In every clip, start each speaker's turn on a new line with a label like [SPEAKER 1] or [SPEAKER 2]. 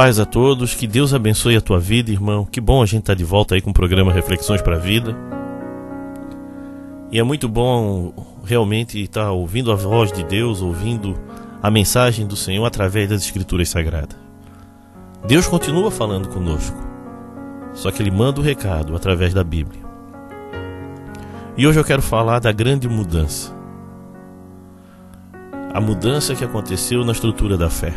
[SPEAKER 1] paz a todos, que Deus abençoe a tua vida, irmão. Que bom a gente estar de volta aí com o programa Reflexões para a Vida. E é muito bom realmente estar ouvindo a voz de Deus, ouvindo a mensagem do Senhor através das Escrituras Sagradas. Deus continua falando conosco, só que Ele manda o recado através da Bíblia. E hoje eu quero falar da grande mudança. A mudança que aconteceu na estrutura da fé.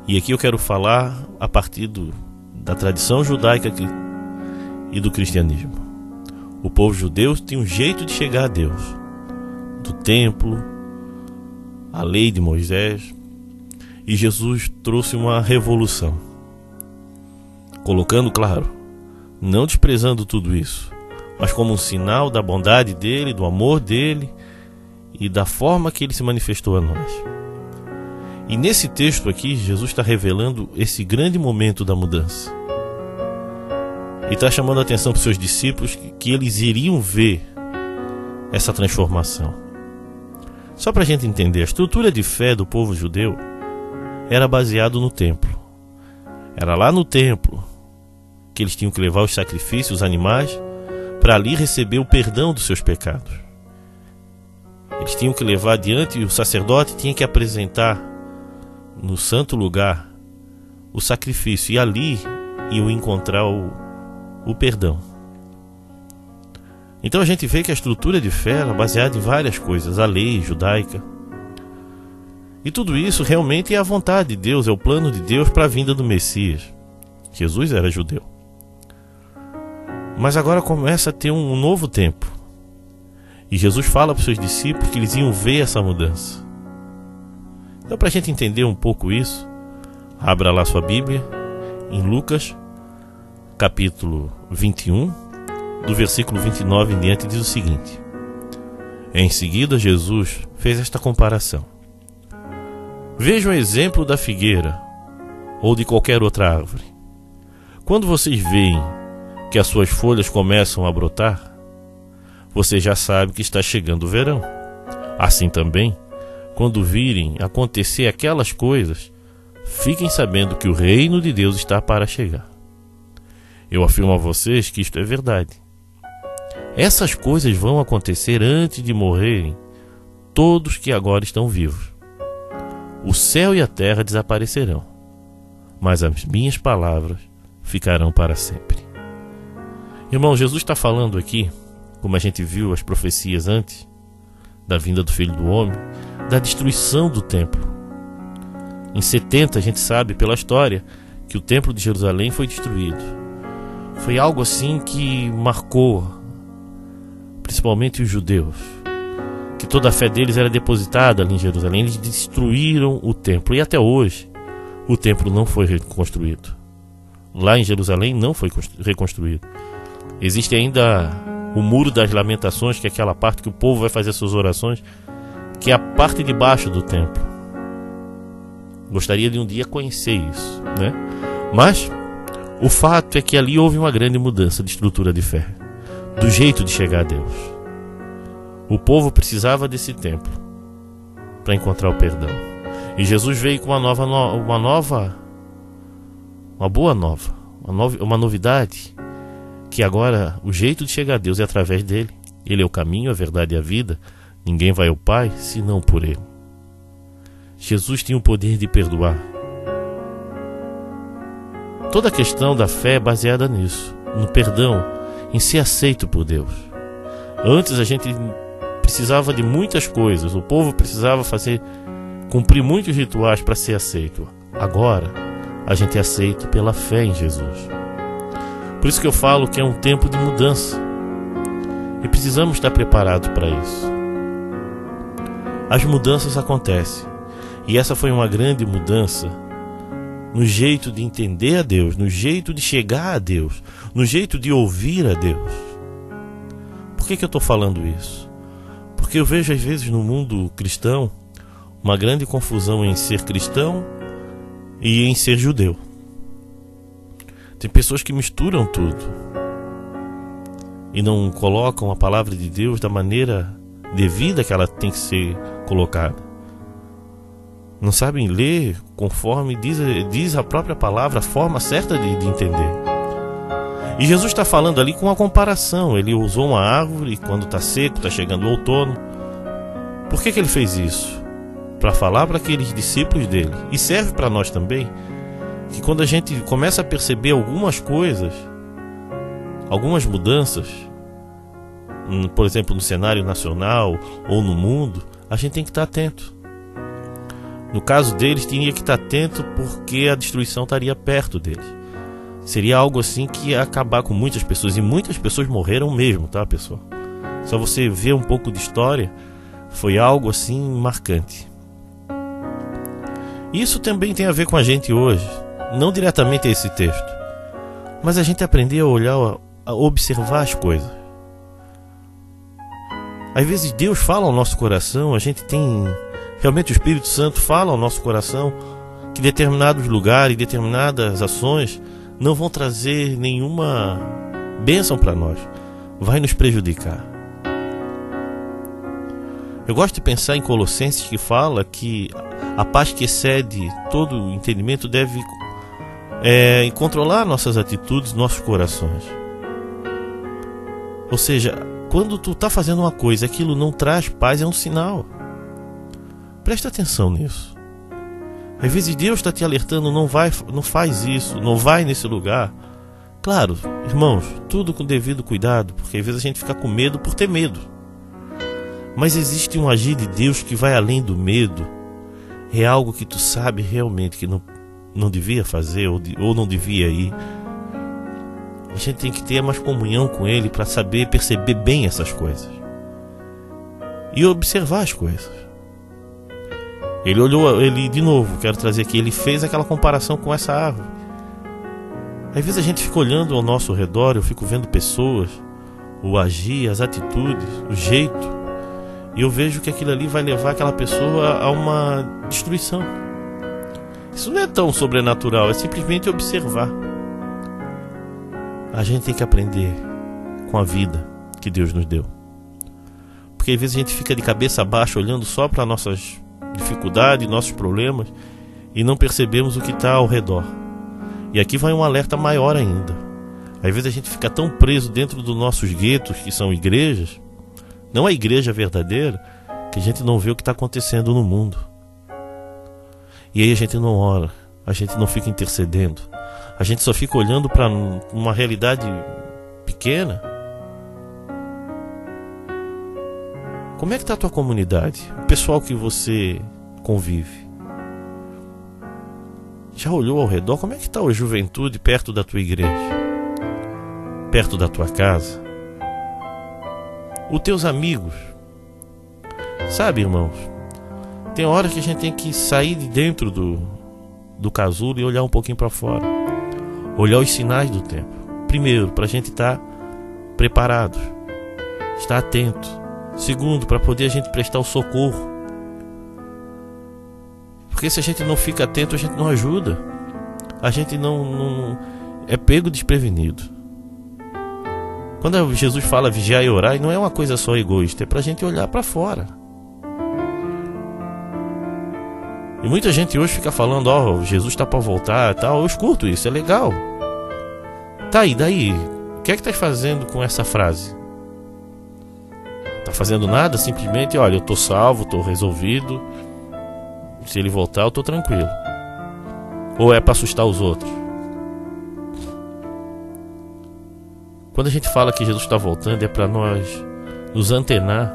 [SPEAKER 1] E aqui eu quero falar a partir da tradição judaica e do cristianismo. O povo judeu tinha um jeito de chegar a Deus. Do templo, a lei de Moisés. E Jesus trouxe uma revolução. Colocando, claro, não desprezando tudo isso, mas como um sinal da bondade dele, do amor dele e da forma que ele se manifestou a nós. E nesse texto aqui, Jesus está revelando esse grande momento da mudança. E está chamando a atenção para os seus discípulos que eles iriam ver essa transformação. Só para a gente entender, a estrutura de fé do povo judeu era baseado no templo. Era lá no templo que eles tinham que levar os sacrifícios, os animais, para ali receber o perdão dos seus pecados. Eles tinham que levar adiante e o sacerdote tinha que apresentar no santo lugar o sacrifício, e ali iam encontrar o perdão. Então a gente vê que a estrutura de fé era baseada em várias coisas, a lei judaica. E tudo isso realmente é a vontade de Deus, é o plano de Deus para a vinda do Messias. Jesus era judeu. Mas agora começa a ter um novo tempo. E Jesus fala para os seus discípulos que eles iam ver essa mudança. Então, para a gente entender um pouco isso, abra lá sua Bíblia, em Lucas, capítulo 21, do versículo 29 em diante, diz o seguinte: Em seguida, Jesus fez esta comparação. Vejam o exemplo da figueira, ou de qualquer outra árvore. Quando vocês veem que as suas folhas começam a brotar, você já sabe que está chegando o verão. Assim também, quando virem acontecer aquelas coisas, fiquem sabendo que o reino de Deus está para chegar. Eu afirmo a vocês que isto é verdade. Essas coisas vão acontecer antes de morrerem todos que agora estão vivos. O céu e a terra desaparecerão, mas as minhas palavras ficarão para sempre. Irmão, Jesus está falando aqui, como a gente viu as profecias antes da vinda do Filho do Homem, da destruição do templo. Em 70 a gente sabe pela história que o templo de Jerusalém foi destruído. Foi algo assim que marcou principalmente os judeus, que toda a fé deles era depositada ali em Jerusalém. Eles destruíram o templo, e até hoje o templo não foi reconstruído. Lá em Jerusalém não foi reconstruído. Existe ainda o Muro das Lamentações, que é aquela parte que o povo vai fazer suas orações, que é a parte de baixo do templo. Gostaria de um dia conhecer isso, né? Mas o fato é que ali houve uma grande mudança de estrutura de fé, do jeito de chegar a Deus. O povo precisava desse templo para encontrar o perdão. E Jesus veio com uma boa nova, uma novidade, que agora o jeito de chegar a Deus é através dele. Ele é o caminho, a verdade e a vida. Ninguém vai ao Pai senão por ele. Jesus tinha o poder de perdoar. Toda a questão da fé é baseada nisso, no perdão, em ser aceito por Deus. Antes a gente precisava de muitas coisas, o povo precisava cumprir muitos rituais para ser aceito. Agora a gente é aceito pela fé em Jesus. Por isso que eu falo que é um tempo de mudança, e precisamos estar preparados para isso. As mudanças acontecem, e essa foi uma grande mudança no jeito de entender a Deus, no jeito de chegar a Deus, no jeito de ouvir a Deus. Por que eu estou falando isso? Porque eu vejo às vezes no mundo cristão uma grande confusão em ser cristão e em ser judeu. Tem pessoas que misturam tudo e não colocam a palavra de Deus da maneira devida que ela tem que ser colocada. não sabem ler conforme diz a própria palavra, a forma certa de entender. E Jesus está falando ali com uma comparação. Ele usou uma árvore quando está seco, está chegando o outono. Por que ele fez isso? Para falar para aqueles discípulos dele. E serve para nós também, que quando a gente começa a perceber algumas coisas, algumas mudanças, por exemplo, no cenário nacional ou no mundo, a gente tem que estar atento. No caso deles, tinha que estar atento porque a destruição estaria perto deles. Seria algo assim que ia acabar com muitas pessoas, e muitas pessoas morreram mesmo, tá, pessoal? Só você ver um pouco de história, foi algo assim marcante. Isso também tem a ver com a gente hoje, não diretamente esse texto, mas a gente aprender a olhar, a observar as coisas. Às vezes Deus fala ao nosso coração, a gente tem... Realmente o Espírito Santo fala ao nosso coração que determinados lugares, determinadas ações não vão trazer nenhuma bênção para nós, vai nos prejudicar. Eu gosto de pensar em Colossenses, que fala que a paz que excede todo o entendimento deve controlar nossas atitudes, nossos corações. Ou seja, quando tu está fazendo uma coisa, aquilo não traz paz, é um sinal. Presta atenção nisso. Às vezes Deus está te alertando, não faz isso, não vai nesse lugar. Claro, irmãos, tudo com devido cuidado, porque às vezes a gente fica com medo por ter medo. Mas existe um agir de Deus que vai além do medo. É algo que tu sabe realmente que não devia fazer ou não devia ir. A gente tem que ter mais comunhão com Ele para saber perceber bem essas coisas e observar as coisas. Ele de novo, quero trazer aqui, ele fez aquela comparação com essa árvore. Às vezes a gente fica olhando ao nosso redor, eu fico vendo pessoas, o agir, as atitudes, o jeito, e eu vejo que aquilo ali vai levar aquela pessoa a uma destruição. Isso não é tão sobrenatural, é simplesmente observar. A gente tem que aprender com a vida que Deus nos deu. Porque às vezes a gente fica de cabeça baixa olhando só para nossas dificuldades, nossos problemas, e não percebemos o que está ao redor. E aqui vai um alerta maior ainda. Às vezes a gente fica tão preso dentro dos nossos guetos, que são igrejas, não a igreja verdadeira, que a gente não vê o que está acontecendo no mundo. E aí a gente não ora, a gente não fica intercedendo, a gente só fica olhando para uma realidade pequena. Como é que está a tua comunidade? O pessoal que você convive? Já olhou ao redor? Como é que está a juventude perto da tua igreja? Perto da tua casa? Os teus amigos? Sabe, irmãos, tem hora que a gente tem que sair de dentro do casulo e olhar um pouquinho para fora. Olhar os sinais do tempo. Primeiro, para a gente estar preparado, estar atento. Segundo, para poder a gente prestar o socorro. Porque se a gente não fica atento, a gente não ajuda. A gente não é pego desprevenido. Quando Jesus fala vigiar e orar, não é uma coisa só egoísta, é para a gente olhar para fora. E muita gente hoje fica falando, Jesus está para voltar, tal. Eu escuto isso, é legal. Tá, e daí? O que é que estás fazendo com essa frase? Tá fazendo nada? Simplesmente, olha, eu tô salvo, tô resolvido. Se ele voltar, eu tô tranquilo. Ou é para assustar os outros? Quando a gente fala que Jesus está voltando, é para nós nos antenar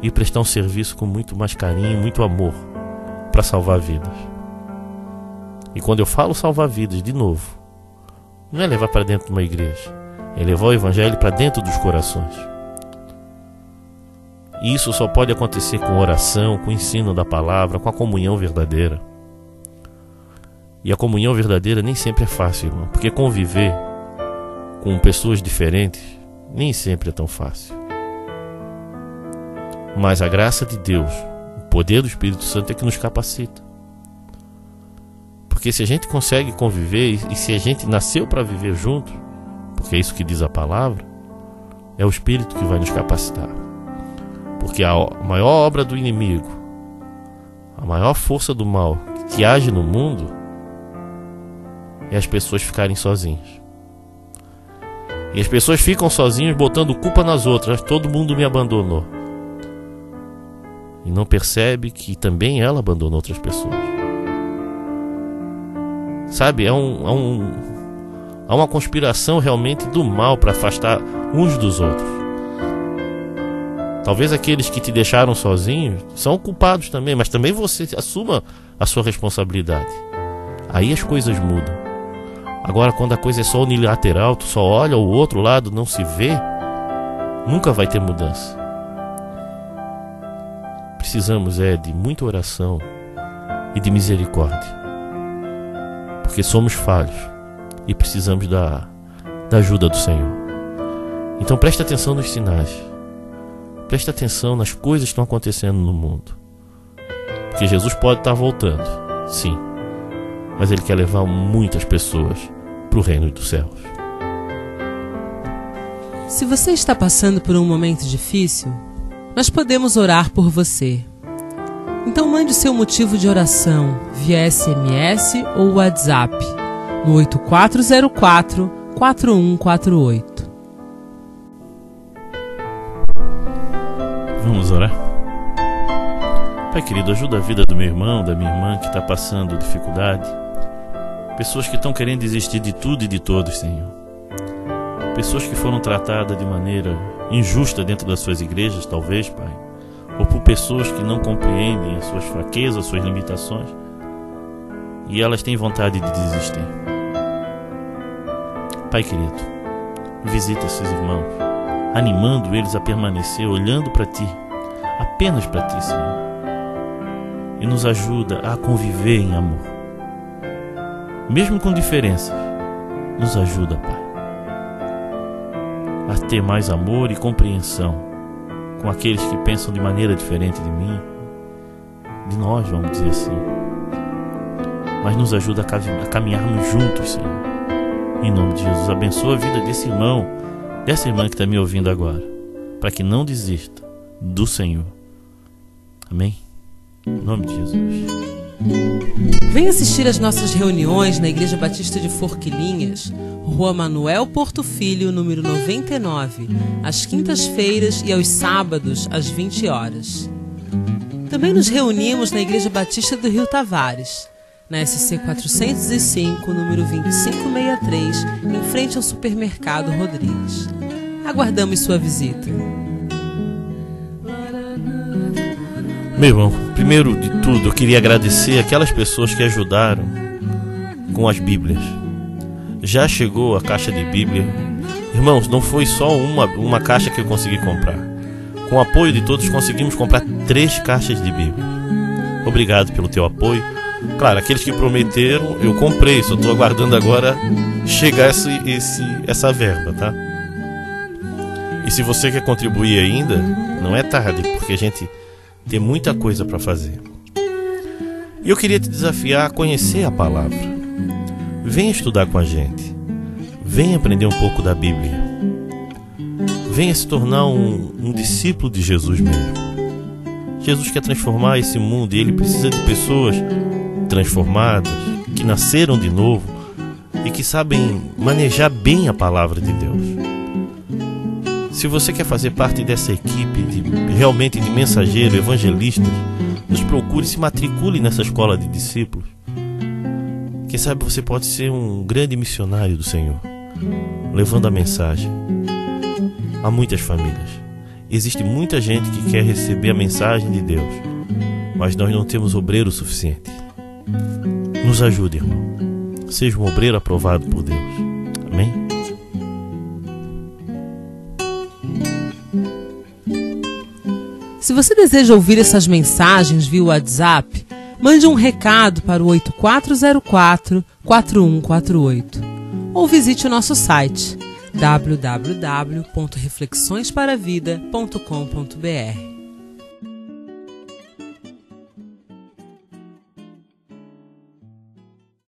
[SPEAKER 1] e prestar um serviço com muito mais carinho, muito amor, para salvar vidas. E quando eu falo salvar vidas, de novo, não é levar para dentro de uma igreja, é levar o evangelho para dentro dos corações. E isso só pode acontecer com oração, com o ensino da palavra, com a comunhão verdadeira. E a comunhão verdadeira nem sempre é fácil, irmão, porque conviver com pessoas diferentes nem sempre é tão fácil. Mas a graça de Deus, o poder do Espírito Santo é que nos capacita. Porque se a gente consegue conviver e se a gente nasceu para viver junto, porque é isso que diz a palavra, é o Espírito que vai nos capacitar. Porque a maior obra do inimigo, A maior força do mal que age no mundo é as pessoas ficarem sozinhas. E as pessoas ficam sozinhas botando culpa nas outras. Todo mundo me abandonou. E não percebe que também ela abandonou outras pessoas. Sabe, há uma conspiração realmente do mal para afastar uns dos outros. Talvez aqueles que te deixaram sozinho são culpados também, mas também você assuma a sua responsabilidade. Aí as coisas mudam. Agora, quando a coisa é só unilateral, tu só olha o outro lado, não se vê, nunca vai ter mudança. Precisamos de muita oração e de misericórdia, porque somos falhos e precisamos da ajuda do Senhor. Então preste atenção nos sinais, preste atenção nas coisas que estão acontecendo no mundo, porque Jesus pode estar voltando, sim, mas Ele quer levar muitas pessoas para o reino dos céus.
[SPEAKER 2] Se você está passando por um momento difícil, nós podemos orar por você. Então mande o seu motivo de oração via SMS ou WhatsApp no 8404-4148.
[SPEAKER 1] Vamos orar? Pai querido, ajuda a vida do meu irmão, da minha irmã que está passando dificuldade. Pessoas que estão querendo desistir de tudo e de todos, Senhor. Pessoas que foram tratadas de maneira injusta dentro das suas igrejas, talvez, Pai. Ou por pessoas que não compreendem as suas fraquezas, as suas limitações. E elas têm vontade de desistir. Pai querido, visita esses irmãos, animando eles a permanecer, olhando para Ti, apenas para Ti, Senhor. E nos ajuda a conviver em amor. Mesmo com diferenças, nos ajuda, Pai, a ter mais amor e compreensão com aqueles que pensam de maneira diferente de mim, de nós, vamos dizer assim. Mas nos ajuda a caminharmos juntos, Senhor. Em nome de Jesus, abençoa a vida desse irmão, dessa irmã que está me ouvindo agora, para que não desista do Senhor. Amém? Em nome de Jesus.
[SPEAKER 2] Venha assistir às nossas reuniões na Igreja Batista de Forquilinhas, Rua Manuel Porto Filho, número 99, às quintas-feiras e aos sábados, às 20 horas. Também nos reunimos na Igreja Batista do Rio Tavares, na SC 405, número 2563, em frente ao Supermercado Rodrigues. Aguardamos sua visita.
[SPEAKER 1] Meu irmão, primeiro de tudo, eu queria agradecer aquelas pessoas que ajudaram com as Bíblias. Já chegou a caixa de Bíblia. Irmãos, não foi só uma caixa que eu consegui comprar. Com o apoio de todos, conseguimos comprar 3 caixas de Bíblia. Obrigado pelo teu apoio. Claro, aqueles que prometeram, eu comprei. Só estou aguardando agora chegar essa verba, tá? E se você quer contribuir ainda, não é tarde, porque a gente tem muita coisa para fazer. E eu queria te desafiar a conhecer a palavra. Venha estudar com a gente. Venha aprender um pouco da Bíblia. Venha se tornar um discípulo de Jesus mesmo. Jesus quer transformar esse mundo e Ele precisa de pessoas transformadas, que nasceram de novo e que sabem manejar bem a palavra de Deus. Se você quer fazer parte dessa equipe realmente de mensageiros, evangelistas, nos procure, se matricule nessa escola de discípulos. Quem sabe você pode ser um grande missionário do Senhor, levando a mensagem a muitas famílias. Existe muita gente que quer receber a mensagem de Deus, mas nós não temos obreiro suficiente. Nos ajude, irmão. Seja um obreiro aprovado por Deus. Amém?
[SPEAKER 2] Se você deseja ouvir essas mensagens via WhatsApp, mande um recado para o 8404-4148 ou visite o nosso site www.reflexõesparavida.com.br.